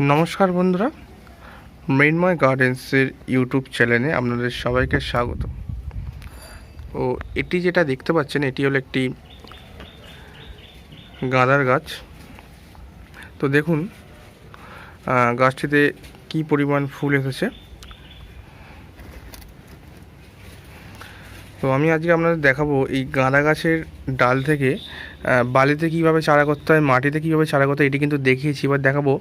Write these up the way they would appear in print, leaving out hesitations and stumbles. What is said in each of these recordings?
নমস্কার বন্ধুরা, মৃন্ময় গার্ডেন্সের ইউটিউব চ্যানেলে আপনাদের সবাইকে স্বাগত। ও এটি যেটা দেখতে পাচ্ছেন, এটি হলো একটি গাঁদার গাছ। তো দেখুন গাছটিতে কি পরিমাণ ফুল এসেছে। তো আমি আজকে আপনাদের দেখাবো এই গাঁদা গাছের ডাল থেকে বালিতে কিভাবে চারা করতে হয়, মাটিতে কিভাবে চারা করতে হয় এটি কিন্তু দেখিয়েছি। এবার দেখাবো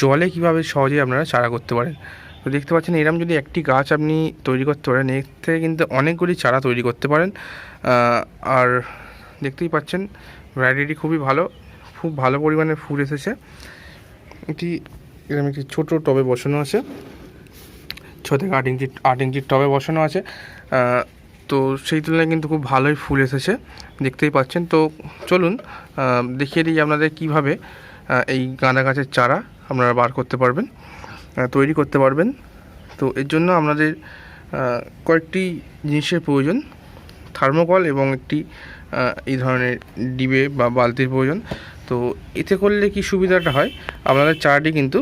জলে কিভাবে সহজেই আপনারা চারা করতে পারেন। তো দেখতে পাচ্ছেন এরকম যদি একটি গাছ আপনি তৈরি করতে পারেন, এর থেকে কিন্তু অনেকগুলি চারা তৈরি করতে পারেন। আর দেখতেই পাচ্ছেন ভ্যারাইটি খুবই ভালো, খুব ভালো পরিমাণে ফুল এসেছে। এটি এরকম একটি ছোটো টবে বসানো আছে, 6 থেকে 8 ইঞ্চির টবে বসানো আছে। তো সেই তুলনায় কিন্তু খুব ভালোই ফুল এসেছে, দেখতেই পাচ্ছেন। তো চলুন দেখিয়ে দিই আপনাদের কীভাবে এই গাঁদা গাছের চারা আপনারা বার করতে পারবেন, তৈরি করতে পারবেন। তো এর জন্য আপনাদের কয়েকটি জিনিসের প্রয়োজন। থার্মোকল এবং একটি এই ধরনের ডিবে বা বালতির প্রয়োজন। তো এতে করলে কি সুবিধাটা হয়, আপনাদের চারাটি কিন্তু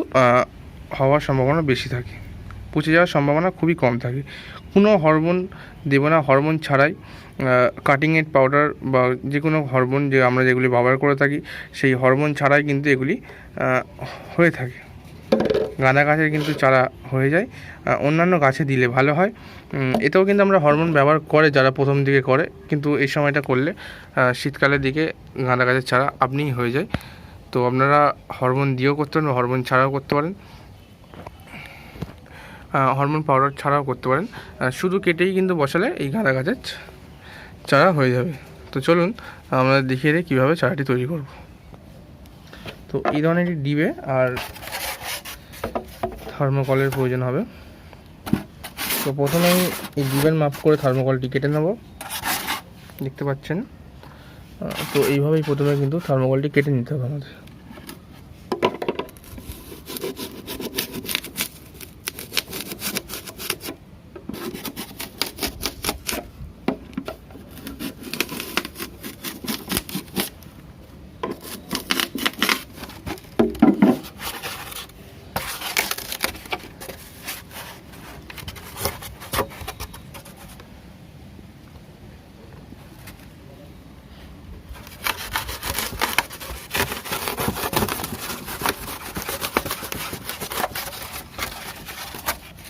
হওয়ার সম্ভাবনা বেশি থাকে, পচে যাওয়ার সম্ভাবনা খুবই কম থাকে। কোনো হরমোন দেবো না, হরমোন ছাড়াই কাটিংয়ের পাউডার বা যে কোনো হরমোন যে আমরা যেগুলি ব্যবহার করে থাকি সেই হরমোন ছাড়াই কিন্তু এগুলি হয়ে থাকে। গাঁদা গাছের কিন্তু চারা হয়ে যায়, অন্যান্য গাছে দিলে ভালো হয়। এতেও কিন্তু আমরা হরমোন ব্যবহার করে যারা প্রথম দিকে করে, কিন্তু এই সময়টা করলে শীতকালের দিকে গাঁদা গাছের চারা আপনিই হয়ে যায়। তো আপনারা হরমোন দিয়েও করতে পারেন, হরমোন ছাড়াও করতে পারেন, হরমোন পাউডার ছাড়াও করতে পারেন। শুধু কেটেই কিন্তু বসালে এই গাঁদা গাছের চারা হয়ে যাবে। তো চলুন আমরা দেখিয়ে দিই কীভাবে চারাটি তৈরি করব। তো এই ধরনের একটি ডিবে আর থার্মোকলের প্রয়োজন হবে। তো প্রথমেই এই ডিবের মাপ করে থার্মোকলটি কেটে নেব, দেখতে পাচ্ছেন। তো এইভাবেই প্রথমে কিন্তু থার্মোকলটি কেটে নিতে হবে আমাদের।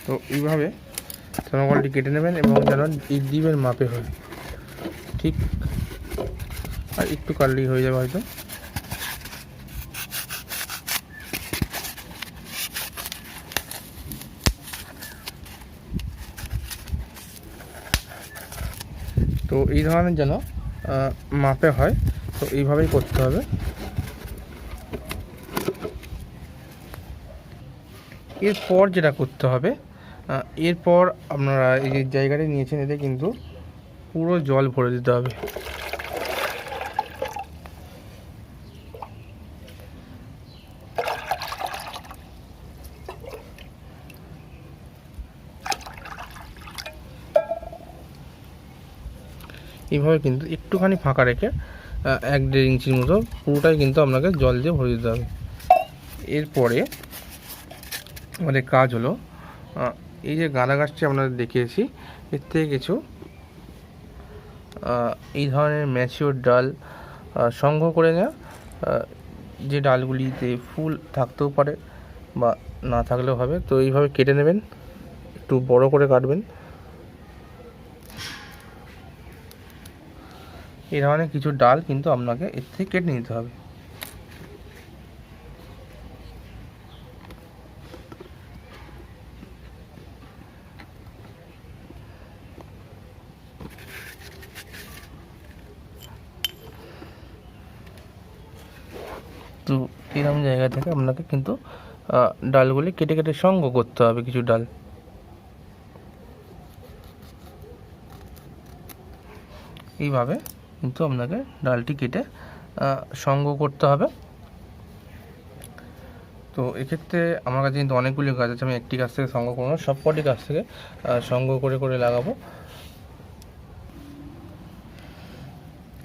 তো এইভাবে থার্মোকলটি কেটে নেবেন এবং যেন এই ডিবের মাপে হয়, ঠিক। আর একটু কাটলেই হয়ে যাবে হয়তো। তো এই ধরনের যেন মাপে হয়, তো এইভাবেই করতে হবে। এরপর যেটা করতে হবে, এরপর আপনারা এই যে জায়গাটা নিয়েছেন এতে কিন্তু পুরো জল ভরে দিতে হবে। এইভাবে কিন্তু একটুখানি ফাঁকা রেখে 1-1.5 ইঞ্চির মতো পুরোটাই কিন্তু আপনাকে জল দিয়ে ভরে দিতে হবে। এরপরে আমাদের কাজ হলো, এই যে গাঁদা গাছটি আপনাদের দেখিয়েছি এর থেকে কিছু এই ধরনের ম্যাচিওর ডাল সংগ্রহ করে নেওয়া, যে ডালগুলিতে ফুল থাকতেও পারে বা না থাকলেও হবে। তো এইভাবে কেটে নেবেন, একটু বড় করে কাটবেন। এই ধরনের কিছু ডাল কিন্তু আপনাকে এর থেকে কেটে নিতে হবে। তো এরকম জায়গা থেকে আপনাকে কিন্তু ডালগুলি কেটে কেটে সংগ্রহ করতে হবে। কিছু ডাল এইভাবে কিন্তু আপনাকে ডালটি কেটে সংগ্রহ করতে হবে। তো এক্ষেত্রে আমার কাছে কিন্তু অনেকগুলি গাছ আছে, আমি একটি গাছ থেকে সংগ্রহ করবো না, সবকটি গাছ থেকে সংগ্রহ করে করে লাগাবো।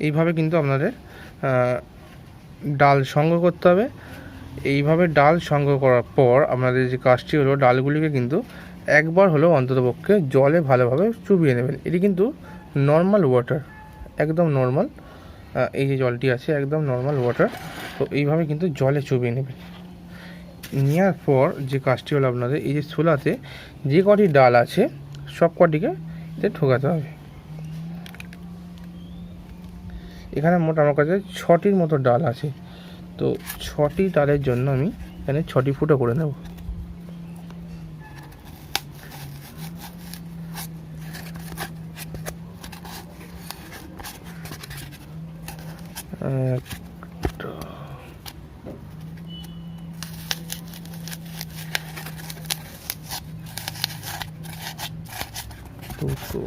এইভাবে কিন্তু আপনাদের ডাল সংগ্রহ করতে হবে এইভাবে ডাল সংগ্রহ করার পর আপনাদের যে কাজটি হলো, ডালগুলিকে কিন্তু একবার হলেও অন্ততপক্ষে জলে ভালোভাবে চুবিয়ে নেবেন। এটি কিন্তু নর্মাল ওয়াটার, একদম নর্মাল। এই যে জলটি আছে একদম নর্মাল ওয়াটার। তো এইভাবে কিন্তু জলে চুবিয়ে নেবেন। নেওয়ার পর যে কাজটি হলো, আপনাদের এই যে ছোলাতে যে কটি ডাল আছে সব কটিকে এতে ঠোকাতে হবে। এখানে মোট আমার কাছে 6টির মতো ডাল আছে। তো 6টি ডালের জন্য আমি এখানে 6টি ফুটো করে নেব। একটা, দুটো,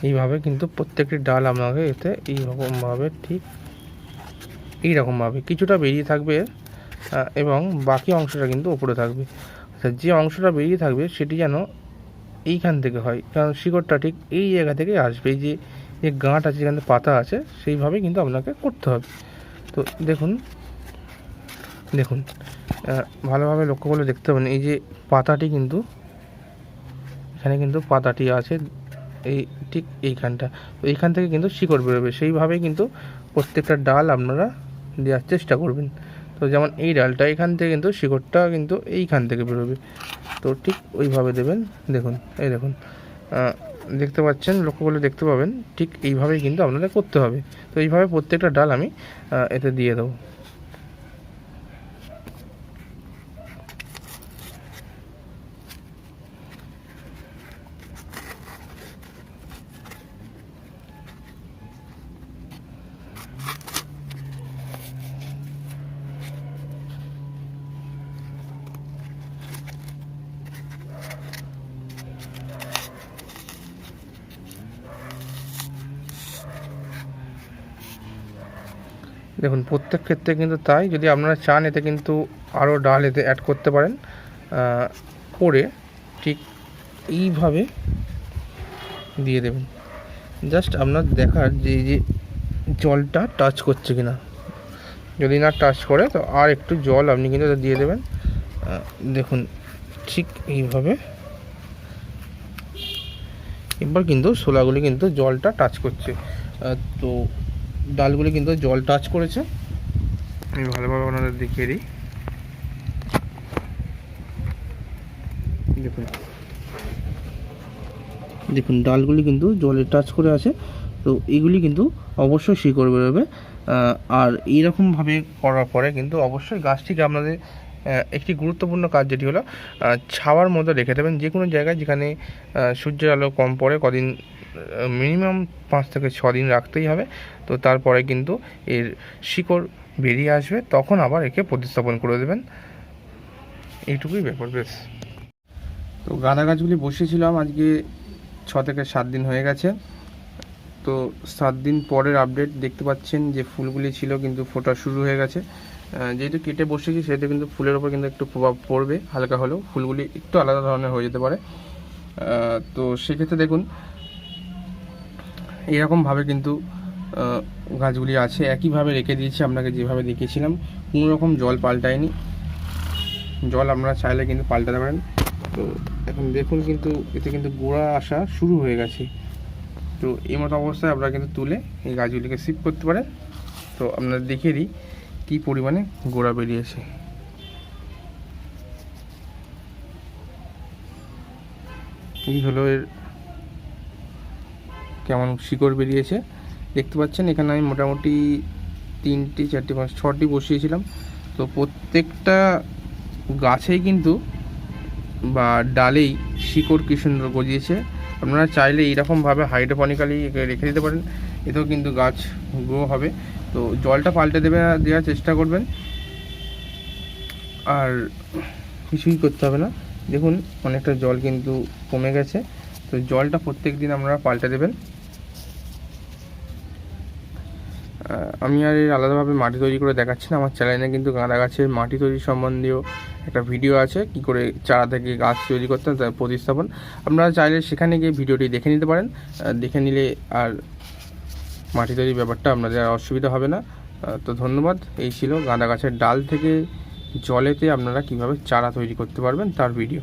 এইভাবে কিন্তু প্রত্যেকটি ডাল আপনাকে এতে এইরকমভাবে ঠিক এইরকমভাবে কিছুটা বেরিয়ে থাকবে এবং বাকি অংশটা কিন্তু ওপরে থাকবে। আচ্ছা, যে অংশটা বেরিয়ে থাকবে সেটি যেন এইখান থেকে হয়, কারণ শিকড়টা ঠিক এই জায়গা থেকে আসবে। এই যে যে গাঁট আছে, যেখানে পাতা আছে, সেইভাবে কিন্তু আপনাকে করতে হবে। তো দেখুন দেখুন ভালোভাবে লক্ষ্য করলে দেখতে পাবেন এই যে পাতাটি কিন্তু এখানে কিন্তু পাতাটি আছে এই ঠিক এইখানটা। তো এইখান থেকে কিন্তু শিকড় বেরোবে, সেইভাবেই কিন্তু প্রত্যেকটা ডাল আপনারা দেওয়ার চেষ্টা করবেন। তো যেমন এই ডালটা এখান থেকে কিন্তু শিকড়টা কিন্তু এইখান থেকে বেরোবে, তো ঠিক ওইভাবে দেবেন। দেখুন এই দেখুন দেখতে পাচ্ছেন, লক্ষ্য করলে দেখতে পাবেন ঠিক এইভাবেই কিন্তু আপনাদের করতে হবে। তো এইভাবে প্রত্যেকটা ডাল আমি এতে দিয়ে দেবো। দেখুন প্রত্যেক ক্ষেত্রে কিন্তু তাই। যদি আপনারা চান এতে কিন্তু আরও ডাল এতে অ্যাড করতে পারেন, করে ঠিক এইভাবে দিয়ে দেবেন। জাস্ট আপনার দেখার যে এই যে জলটা টাচ করছে কিনা, যদি না টাচ করে তো আর একটু জল আপনি কিন্তু দিয়ে দেবেন। দেখুন ঠিক এইভাবে এবার কিন্তু ছোলাগুলি কিন্তু জলটা টাচ করছে। তো ডালগুলি কিন্তু জল টাচ করেছে। আমি ভালোভাবে আপনাদের দেখিয়ে দিই। দেখুন দেখুন ডালগুলি কিন্তু জলে টাচ করে আছে। তো এগুলি কিন্তু অবশ্যই শিকড় বেরোবে। আর এইরকমভাবে করার পরে কিন্তু অবশ্যই গাছটিকে আপনাদের একটি গুরুত্বপূর্ণ কাজ যেটি হলো ছাওয়ার মধ্যে রেখে দেবেন। যে কোনো জায়গায় যেখানে সূর্যের আলো কম পড়ে, কদিন মিনিমাম 5 থেকে 6 দিন রাখতেই হবে। তো তারপরে কিন্তু এর শিকড় বেরিয়ে আসবে, তখন আবার একে প্রতিস্থাপন করে দেবেন। এইটুকুই ব্যাপার, বেশ। তো গাঁদা গাছগুলি বসিয়েছিলাম আজকে 6 থেকে 7 দিন হয়ে গেছে। তো 7 দিন পরের আপডেট দেখতে পাচ্ছেন যে ফুলগুলি ছিল কিন্তু ফোটা শুরু হয়ে গেছে। যেহেতু কেটে বসেছি সেহেতু কিন্তু ফুলের ওপর কিন্তু একটু প্রভাব পড়বে, হালকা হলেও ফুলগুলি একটু আলাদা ধরনের হয়ে যেতে পারে। তো সেক্ষেত্রে দেখুন এরকমভাবে কিন্তু গাছগুলি আছে, একইভাবে রেখে দিয়েছি আপনাকে যেভাবে দেখিয়েছিলাম। কোনো রকম জল পাল্টায়নি, জল আপনারা চাইলে কিন্তু পাল্টাতে পারেন। তো এখন দেখুন কিন্তু এতে কিন্তু গোড়া আসা শুরু হয়ে গেছে। তো এই মতো অবস্থায় আপনারা কিন্তু তুলে এই গাছগুলিকে শিফট করতে পারেন। তো আপনারা দেখিয়ে দিই কী পরিমাণে গোড়া বেরিয়েছে। এই হলো এর কেমন শিকড় বেরিয়েছে দেখতে পাচ্ছেন। এখানে আমি মোটামুটি 3টি 4টি 5 6টি বসিয়েছিলাম। তো প্রত্যেকটা গাছেই কিন্তু বা ডালেই শিকড় কি সুন্দর গজিয়েছে। আপনারা চাইলে এইরকমভাবে হাইড্রোপনিক্যালি রেখে দিতে পারেন, এতেও কিন্তু গাছ গ্রো হবে। তো জলটা পাল্টে দেওয়ার চেষ্টা করবেন, আর কিছুই করতে হবে না। দেখুন অনেকটা জল কিন্তু কমে গেছে। তো জলটা প্রত্যেক দিন আপনারা পাল্টে দেবেন। আমি আর এর আলাদাভাবে মাটি তৈরি করে দেখাচ্ছি না, আমার চ্যানেলে কিন্তু গাঁদা গাছের মাটি তৈরি সম্বন্ধীয় একটা ভিডিও আছে, কি করে চারা থেকে গাছ তৈরি করতে হয় তার প্রতিস্থাপন। আপনারা চাইলে সেখানে গিয়ে ভিডিওটি দেখে নিতে পারেন। দেখে নিলে আর মাটি তৈরির ব্যাপারটা আপনাদের আর অসুবিধা হবে না। তো ধন্যবাদ। এই ছিল গাঁদা গাছের ডাল থেকে জলেতে আপনারা কিভাবে চারা তৈরি করতে পারবেন তার ভিডিও।